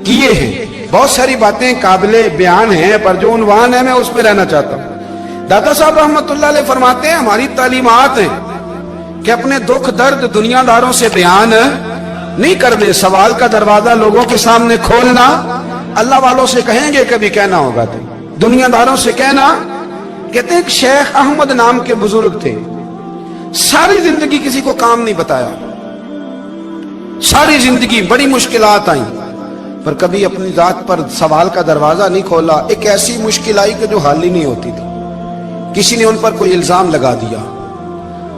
किए हैं। बहुत सारी बातें काबिले बयान हैं, पर जो उन्वान है मैं उसमें रहना चाहता हूँ। दाता साहब रहमतुल्लाह अलैह फरमाते हैं, हमारी तालीमात हैं कि अपने दुख दर्द दुनियादारों से बयान नहीं करने, सवाल का दरवाजा लोगों के सामने खोलना। अल्लाह वालों से कहेंगे कभी कहना होगा तो, दुनियादारों से कहना। कहते हैं कि शेख अहमद नाम के बुजुर्ग थे, सारी जिंदगी किसी को काम नहीं बताया, सारी जिंदगी बड़ी मुश्किलात आई, पर कभी अपनी जात पर सवाल का दरवाजा नहीं खोला। एक ऐसी मुश्किल आई कि जो हल ही नहीं होती थी। किसी ने उन पर कोई इल्जाम लगा दिया।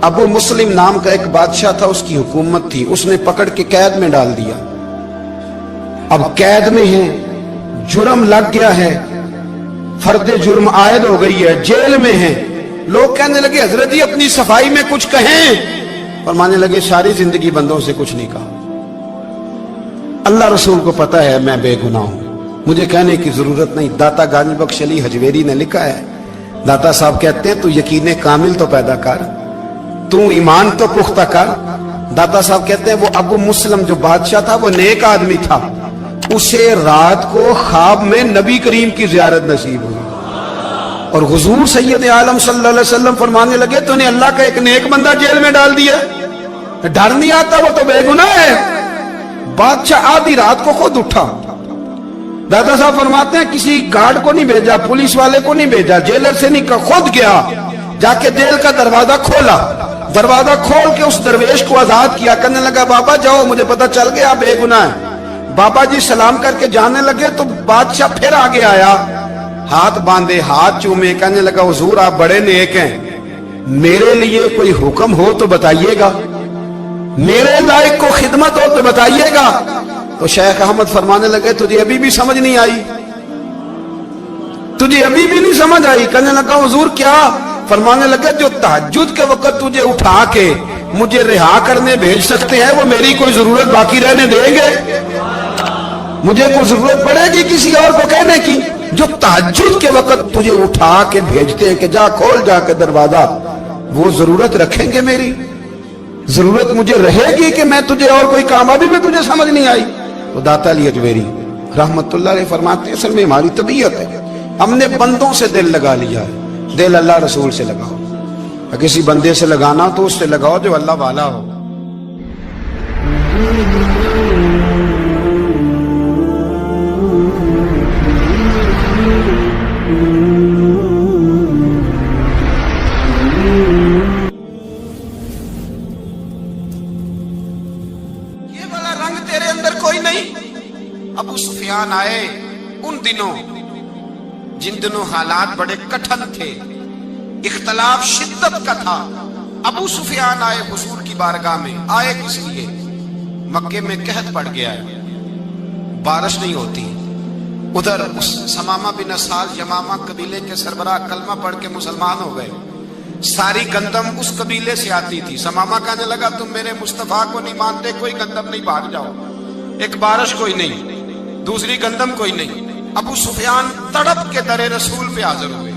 अबू मुस्लिम नाम का एक बादशाह था, उसकी हुकूमत थी, उसने पकड़ के कैद में डाल दिया। अब कैद में है, जुर्म लग गया है, फर्दे जुर्म आयद हो गई है, जेल में है। लोग कहने लगे हजरत जी अपनी सफाई में कुछ कहें, और मानने लगे सारी जिंदगी बंदों से कुछ नहीं कहा। अल्लाह रसूल को पता है मैं बेगुनाह हूं, मुझे कहने की जरूरत नहीं। दाता गानी बख्श अली हजवेरी ने लिखा है, दाता साहब कहते हैं तू यकीन कामिल तो पैदा कर, तू ईमान तो पुख्ता कर। दाता साहब कहते हैं वो अबू मुस्लिम जो बादशाह था वो नेक आदमी था, उसे रात को ख्वाब में नबी करीम की जियारत नसीब हुई, और हुजूर सैयद आलम सल्लल्लाहु अलैहि वसल्लम फरमाने लगे तूने अल्लाह का एक नेक बंदा जेल में डाल दिया, डर नहीं आता, वो तो बेगुनाह है। बादशाह आधी रात को खुद उठा। दादा साहब फरमाते हैं किसी गार्ड को नहीं भेजा, पुलिस वाले को नहीं भेजा, जेलर से नहीं, खुद गया, जाके जेल का दरवाजा खोला। दरवाजा खोल के उस दरवेश को आजाद किया, कहने लगा बाबा जाओ, मुझे पता चल गया बेगुनाह है। बाबा जी सलाम करके जाने लगे तो बादशाह फिर आगे आया, हाथ बांधे, हाथ चूमे, कहने लगा हुजूर आप बड़े नेक हैं, मेरे लिए कोई हुक्म हो तो बताइएगा, मेरे लायक को खिदमत हो तो बताइएगा। तो शेख अहमद फरमाने लगे तुझे अभी भी समझ नहीं आई, तुझे अभी भी नहीं समझ आई। कहने लगा हुजूर क्या? फरमाने लगे जो तहज्जुद के वक्त तुझे उठा के मुझे रिहा करने भेज सकते हैं वो मेरी कोई जरूरत बाकी रहने देंगे? मुझे कोई जरूरत पड़ेगी किसी और को कहने की? जो तहज्जुद के वक्त तुझे उठा के भेजते हैं कि जा खोल जाके दरवाजा, वो जरूरत रखेंगे? मेरी जरूरत मुझे रहेगी कि मैं तुझे और कोई काम, अभी भी तुझे समझ नहीं आई? तो दाता अली अजमेरी रहमतुल्लाह अलैह फरमाते हैं असल में हमारी तबीयत है, हमने बंदों से दिल लगा लिया है। दिल अल्लाह रसूल से लगाओ, किसी बंदे से लगाना तो उससे लगाओ जो अल्लाह वाला हो। ये वाला रंग तेरे अंदर कोई नहीं। अबू सुफियान आए उन दिनों जिन दिनों हालात बड़े कठिन थे, इख्तलाफ शिद्दत का था। अबू सुफियान आए हुजूर की बारगाह में। आए किस लिए? मक्के में कहत पड़ गया है, बारिश नहीं होती। उधर उस समामा बिन असाल यमामा कबीले के सरबराह कलमा पढ़ के मुसलमान हो गए। सारी गंदम उस कबीले से आती थी। समामा कहने लगा तुम मेरे मुस्तफा को नहीं मानते, कोई गंदम नहीं, भाग जाओ। एक बारिश कोई नहीं, दूसरी गंदम कोई नहीं। अबू सुफियान तड़प के दरे रसूल पे हाजिर हुए।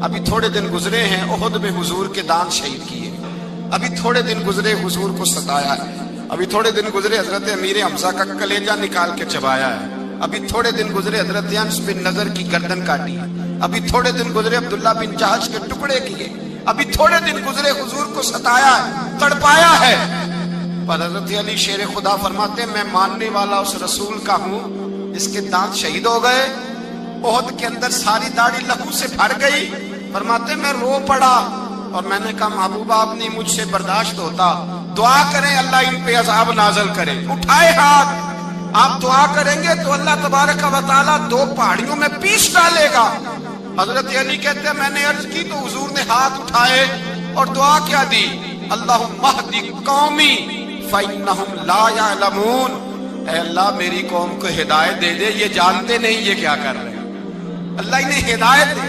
अभी थोड़े दिन गुजरे हैं, ओहद में हुजूर के दान शहीद किए। अभी थोड़े दिन गुजरे हुजूर को सताया है। अभी थोड़े दिन गुजरे हजरत अमीर हमजा का कलेजा निकाल के चबाया है। अभी थोड़े दिन गुजरे हजरत अनस बिन नजर की गर्दन काटी है। अभी थोड़े दिन गुजरे अब्दुल्ला बिन जहश के टुकड़े किए। अभी थोड़े दिन गुजरे हुजूर को सताया है, तड़पाया है। पर हजरत अली शेर खुदा फरमाते मैं मानने वाला उस रसूल का हूं इसके दांत शहीद हो गए। ओहद के अंदर सारी दाढ़ी लहू से भर गई। फरमाते मैं रो पड़ा और मैंने कहा महबूबा आप नहीं मुझसे बर्दाश्त होता, दुआ करें अल्लाह इन पे अज़ाब नाज़िल करे। उठाए हाथ, आप दुआ करेंगे तो अल्लाह तबारक व तआला दो पहाड़ियों में पीस डालेगा। हजरत अली कहते हैं मैंने अर्ज की तो हुजूर ने हाथ उठाए और दुआ क्या दी, अल्लाहुम्मा हदी कौमी फइन्नहुम ला यअलमून। अल्लाह मेरी कौम को हिदायत दे दे, ये जानते नहीं ये क्या कर रहे हैं। अल्लाह इन्हें हिदायत दे।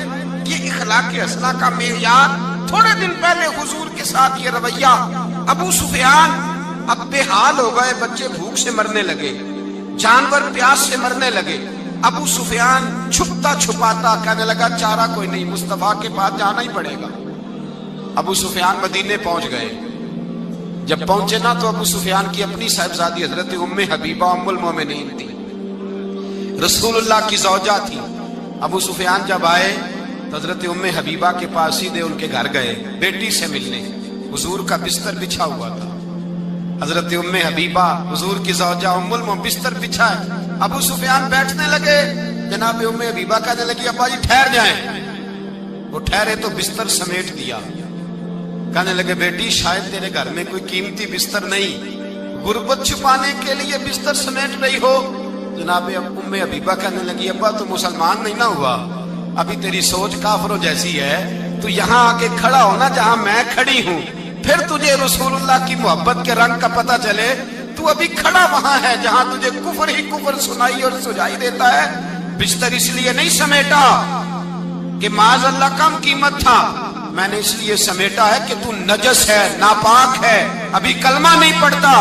ये इखलाक हसना का मेयार। थोड़े दिन पहले हुजूर के साथ ये रवैया। अबू सुफियान अब बेहाल हो गए, बच्चे भूख से मरने लगे, जानवर प्यास से मरने लगे। अबू सुफियान छुपता छुपाता कहने लगा चारा कोई नहीं, मुस्तफा के पास जाना ही पड़ेगा। ابو سفیان مدینے پہنچ گئے. جب پہنچے نا تو ابو سفیان کی اپنی صاحبزادی حضرت ام حبیبہ ام المومنین تھی, رسول اللہ کی زوجہ تھی. ابو سفیان جب آئے تو حضرت ام حبیبہ کے پاس سیدھے ان کے گھر گئے بیٹی سے ملنے. حضور کا بستر بچھا ہوا تھا. حضرت ام حبیبہ حضور کی زوجہ ام المومنین بستر بچھا ہے. ابو سفیان بیٹھنے لگے, جناب ام حبیبہ کہنے لگی ابا جی ٹھہر جائیں. وہ ٹھہرے تو بستر سمیٹ دیا. کہنے لگے بیٹی شاید تیرے گھر میں کوئی قیمتی بستر نہیں, غربت چھپانے کے لیے بستر سمیٹ رہی ہو. جناب ام حبیبہ کہنے لگی ابا تو مسلمان نہیں نہ ہوا, ابھی تیری سوچ کافروں جیسی ہے. تو یہاں آ کے کھڑا ہونا جہاں میں کھڑی ہوں, پھر تجھے رسول اللہ کی محبت کے رنگ کا پتہ چلے. تو ابھی کھڑا وہاں ہے جہاں تجھے کفر ہی کفر سنائی اور سجائی دیتا ہے. بستر اس لیے نہیں سمیٹا کہ معاذ اللہ کم قیمت تھا, میں نے اس لیے سمیٹا ہے کہ تو نجس ہے, ناپاک ہے, ابھی کلمہ نہیں پڑھتا.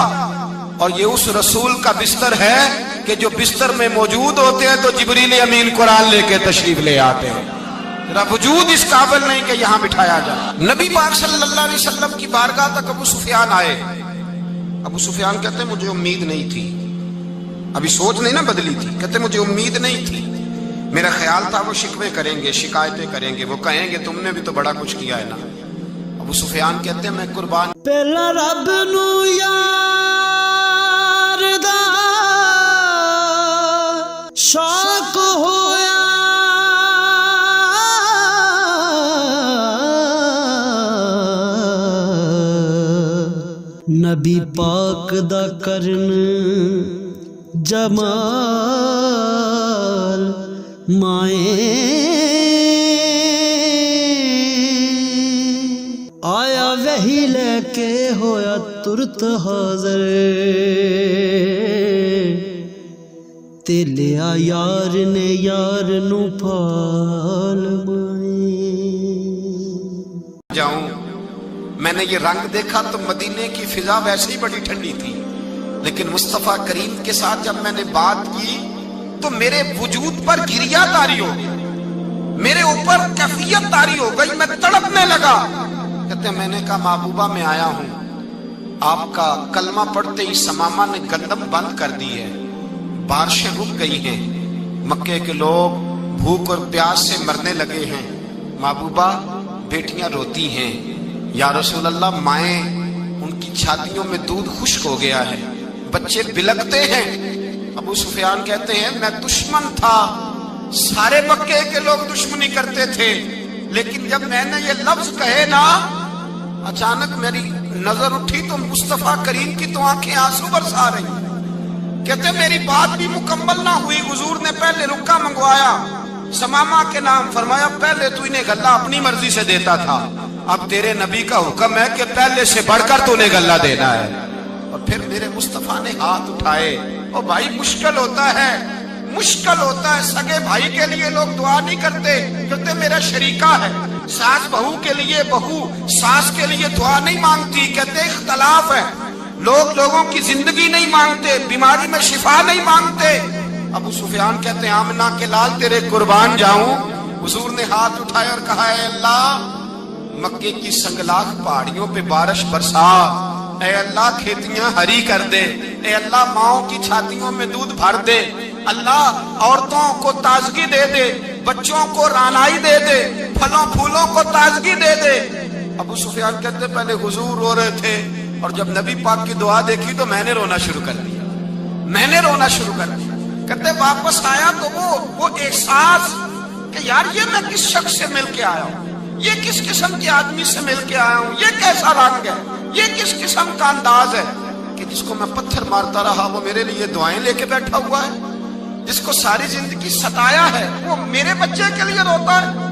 اور یہ اس رسول کا بستر ہے کہ جو بستر میں موجود ہوتے ہیں تو جبریل امین قرآن لے کے تشریف لے آتے ہیں. ذرا وجود اس قابل نہیں کہ یہاں بٹھایا جائے. نبی پاک صلی اللہ علیہ وسلم کی بارگاہ تک ابو سفیان آئے. ابو سفیان کہتے ہیں مجھے امید نہیں تھی, ابھی سوچ نہیں نا بدلی تھی. کہتے مجھے امید نہیں تھی, میرا خیال تھا وہ شکوے کریں گے, شکایتیں کریں گے, وہ کہیں گے تم نے بھی تو بڑا کچھ کیا ہے نا. ابو سفیان کہتے ہیں میں قربان پہلا رب نو یار دا شوق ہویا, نبی پاک دا کرن جمال مائیں آیا وہی لے کے ہویا ترت حاضر, تے لیا یار نے یار نو پھال مائیں. جاؤں میں نے یہ رنگ دیکھا تو مدینے کی فضا ویسے ہی بڑی ٹھنڈی تھی, لیکن مصطفیٰ کریم کے ساتھ جب میں نے بات کی تو میرے وجود پر گریا طاری ہو گئی, میرے اوپر کیفیت طاری ہو گئی, میں تڑپنے لگا. کہتے ہیں میں نے کہا محبوبہ میں آیا ہوں, آپ کا کلمہ پڑھتے ہی سمامہ نے گندم بند کر دی ہے, بارشیں رک گئی ہیں, مکے کے لوگ بھوک اور پیاس سے مرنے لگے ہیں. محبوبہ بیٹیاں روتی ہیں, یا رسول اللہ مائیں ان کی چھاتیوں میں دودھ خشک ہو گیا ہے, بچے بلکتے ہیں. ابو سفیان کہتے ہیں میں دشمن تھا, سارے مکے کے لوگ دشمنی کرتے تھے, لیکن جب میں نے یہ لفظ کہے نا اچانک میری نظر اٹھی تو مصطفیٰ کریم کی تو آنکھیں آنسو برسا رہی. کہتے میری بات بھی مکمل نہ ہوئی, حضور نے پہلے رکا منگوایا, سمامہ کے نام فرمایا پہلے تو انہیں غلہ اپنی مرضی سے دیتا تھا, اب تیرے نبی کا حکم ہے کہ پہلے سے بڑھ کر تو انہیں غلہ دینا ہے. اور پھر میرے مصطفیٰ نے ہاتھ اٹھائے. اور بھائی مشکل ہوتا ہے, مشکل ہوتا ہے, سگے بھائی کے لیے لوگ دعا نہیں کرتے, کہتے میرا شریکہ ہے. ساس بہو کے لیے بہو ساس کے لیے دعا نہیں مانگتی, کہتے اختلاف ہے, لوگ لوگوں کی زندگی نہیں مانگتے, بیماری میں شفا نہیں مانگتے. ابو سفیان کہتے ہیں آمنہ کے لال تیرے قربان جاؤں. حضور نے ہاتھ اٹھائے اور کہا اے اللہ مکے کی سنگلاخ پہاڑیوں پہ بارش برسا, اے اللہ کھیتیاں ہری کر دے, اے اللہ ماؤں کی چھاتیوں میں دودھ بھر دے, اللہ عورتوں کو تازگی دے دے, بچوں کو رانائی دے دے, پھلوں پھولوں کو تازگی دے دے. ابو سفیان کہتے پہلے حضور رو رہے تھے, اور جب نبی پاک کی دعا دیکھی تو میں نے رونا شروع کر دیا, میں نے رونا شروع کر دیا. کہتے واپس آیا تو وہ احساس کہ یار یہ میں کس شخص سے مل کے آیا ہوں, یہ کس قسم کے آدمی سے مل کے آیا ہوں, یہ کیسا رنگ ہے, یہ کس قسم کا انداز ہے کہ جس کو میں پتھر مارتا رہا وہ میرے لیے دعائیں لے کے بیٹھا ہوا ہے, جس کو ساری زندگی ستایا ہے وہ میرے بچے کے لیے روتا ہے,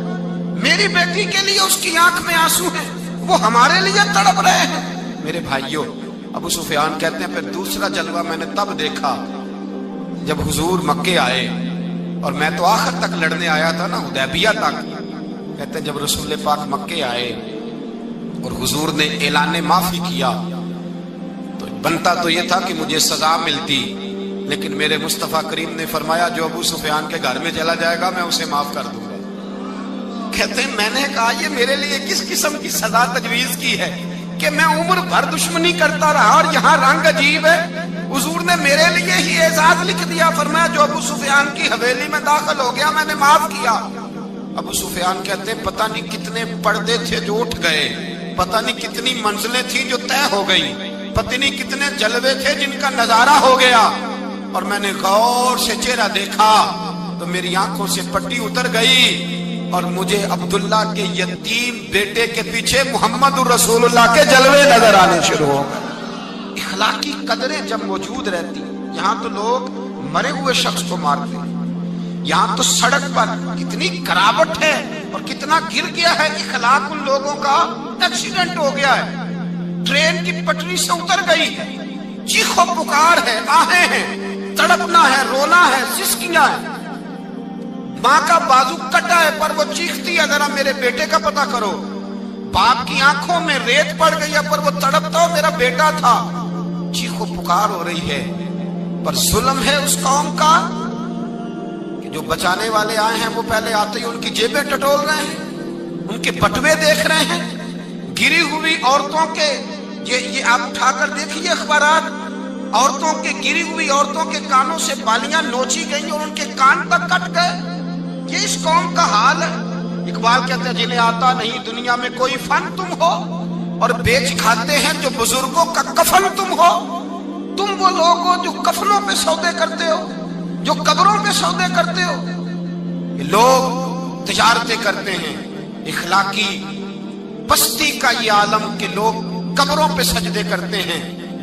میری بیٹی کے لیے اس کی آنکھ میں آنسو ہیں, وہ ہمارے لیے تڑپ رہے ہیں. میرے بھائیوں ابو سفیان کہتے ہیں پھر دوسرا جلوہ میں نے تب دیکھا جب حضور مکے آئے, اور میں تو آخر تک لڑنے آیا تھا نا, حدیبیہ تک. کہتے ہیں جب رسول پاک مکے آئے اور حضور نے اعلان معافی کیا تو بنتا تو یہ تھا کہ مجھے سزا ملتی, لیکن میرے مصطفیٰ کریم نے فرمایا جو ابو سفیان کے گھر میں چلا جائے گا میں اسے معاف کر دوں گا. کہتے ہیں میں نے کہا یہ میرے لیے کس قسم کی سزا تجویز کی ہے کہ میں عمر بھر دشمنی کرتا رہا اور یہاں رنگ عجیب ہے. حضور نے میرے لیے ہی اعزاز لکھ دیا. فرمایا جو ابو سفیان کی حویلی میں داخل ہو گیا میں نے معاف کیا. ابو سفیان کہتے ہیں پتہ نہیں کتنے پردے تھے جو اٹھ گئے, پتہ نہیں کتنی منزلیں تھیں جو طے ہو گئی, پتہ نہیں کتنے جلوے تھے جن کا نظارہ ہو گیا. اور میں نے غور سے چہرہ دیکھا تو میری آنکھوں سے پٹی اتر گئی اور مجھے عبداللہ کے یتیم بیٹے کے پیچھے محمد رسول اللہ کے جلوے نظر آنے شروع ہو گئے. اخلاقی قدریں جب موجود رہتی, یہاں تو لوگ مرے ہوئے شخص کو مارتے ہیں, یہاں تو سڑک پر کتنی کراوٹ ہے اور کتنا گر گیا ہے. اخلاق ان لوگوں کا ایکسیڈنٹ ہو گیا ہے, ٹرین کی پٹری سے اتر گئی ہے, چیخو پکار ہے, آہیں ہیں, تڑپنا ہے, رونا ہے, سسکیاں ہے. ماں کا بازو کٹا ہے پر وہ چیختی ہے ذرا میرے بیٹے کا پتہ کرو. باپ کی آنکھوں میں ریت پڑ گئی ہے پر وہ تڑپتا ہو میرا بیٹا تھا. چیخو پکار ہو رہی ہے پر ظلم ہے اس قوم کا کہ جو بچانے والے آئے ہیں وہ پہلے آتے ہی ان کی جیبیں ٹٹول رہے ہیں, ان کے بٹوے دیکھ رہے ہیں, گری ہوئی عورتوں کے یہ آپ اٹھا کر دیکھیے اخبارات, عورتوں کے گری ہوئی عورتوں کے کانوں سے بالیاں نوچی گئی اور ان کے کان تک کٹ گئے. یہ اس قوم کا حال ہے. اقبال کہتے ہیں جنہیں آتا نہیں دنیا میں کوئی فن تم ہو اور بیچ کھاتے ہیں جو بزرگوں کا کفن تم ہو. تم وہ لوگ ہو جو کفنوں پہ سودے کرتے ہو, جو قبروں پہ سودے کرتے ہو. یہ لوگ تجارتیں کرتے ہیں, اخلاقی پستی کا یہ عالم کہ لوگ قبروں پہ سجدے کرتے ہیں,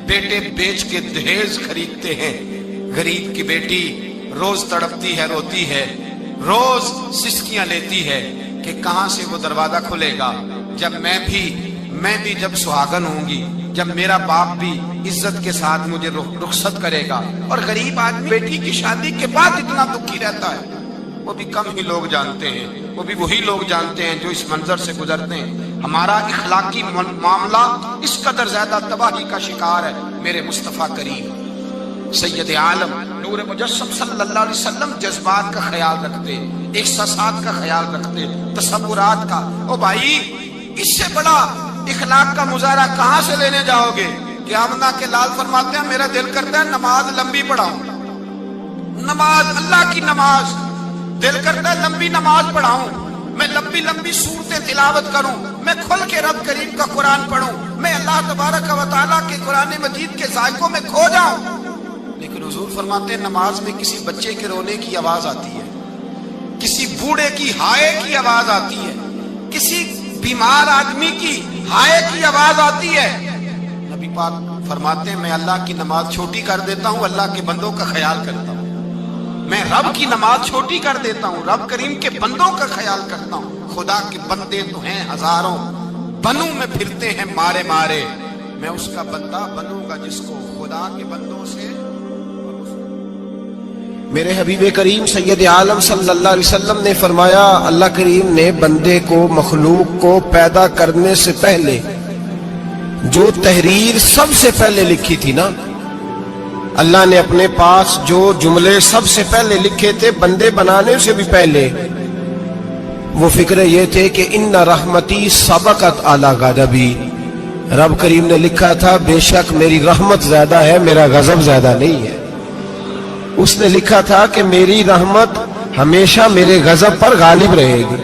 بیٹے بیچ کے دہیز خریدتے ہیں. غریب کی بیٹی روز تڑپتی ہے, روتی ہے, روز سسکیاں لیتی ہے کہ کہاں سے وہ دروازہ کھلے گا جب میں بھی جب سہاگن ہوں گی, جب میرا باپ بھی عزت کے ساتھ مجھے رخصت کرے گا. اور غریب آدمی بیٹی کی شادی کے بعد اتنا دکھی رہتا ہے, وہ بھی کم ہی لوگ جانتے ہیں, وہ بھی وہی لوگ جانتے ہیں جو اس منظر سے گزرتے ہیں. ہمارا اخلاقی معاملہ اس قدر زیادہ تباہی کا شکار ہے. میرے مصطفیٰ کریم سید عالم نور مجسم صلی اللہ علیہ وسلم جذبات کا خیال رکھتے, احساسات کا خیال رکھتے, تصورات کا. او بھائی اس سے بڑا اخلاق کا مظاہرہ کہاں سے لینے جاؤ گے کہ آمنہ کے لال فرماتے ہیں میرا دل کرتا ہے نماز لمبی پڑھاؤں, نماز اللہ کی نماز, دل کرتا ہے لمبی نماز پڑھاؤں, میں لمبی لمبی صورتیں تلاوت کروں, میں کھل کے رب کریم کا قرآن پڑھوں, میں اللہ تبارک و تعالیٰ کے قرآن مجید کے ذائقوں میں کھو جاؤں. لیکن حضور فرماتے ہیں نماز میں کسی بچے کے رونے کی آواز آتی ہے, کسی بوڑھے کی ہائے کی آواز آتی ہے, کسی بیمار آدمی کی ہائے کی آواز آتی ہے. نبی پاک فرماتے ہیں میں اللہ کی نماز چھوٹی کر دیتا ہوں, اللہ کے بندوں کا خیال کرتا ہوں. میں رب کی نماز چھوٹی کر دیتا ہوں, رب کریم کے بندوں کا خیال کرتا ہوں. خدا کے بندے تو ہیں ہزاروں, بنوں میں پھرتے ہیں مارے مارے, میں اس کا بندہ بنوں گا جس کو خدا کے بندوں سے. میرے حبیب کریم سید عالم صلی اللہ علیہ وسلم نے فرمایا اللہ کریم نے بندے کو مخلوق کو پیدا کرنے سے پہلے جو تحریر سب سے پہلے لکھی تھی نا, اللہ نے اپنے پاس جو جملے سب سے پہلے لکھے تھے بندے بنانے سے بھی پہلے, وہ فکر یہ تھے کہ ان رحمتی سبقت اعلی غضبی. رب کریم نے لکھا تھا بے شک میری رحمت زیادہ ہے, میرا غضب زیادہ نہیں ہے. اس نے لکھا تھا کہ میری رحمت ہمیشہ میرے غضب پر غالب رہے گی.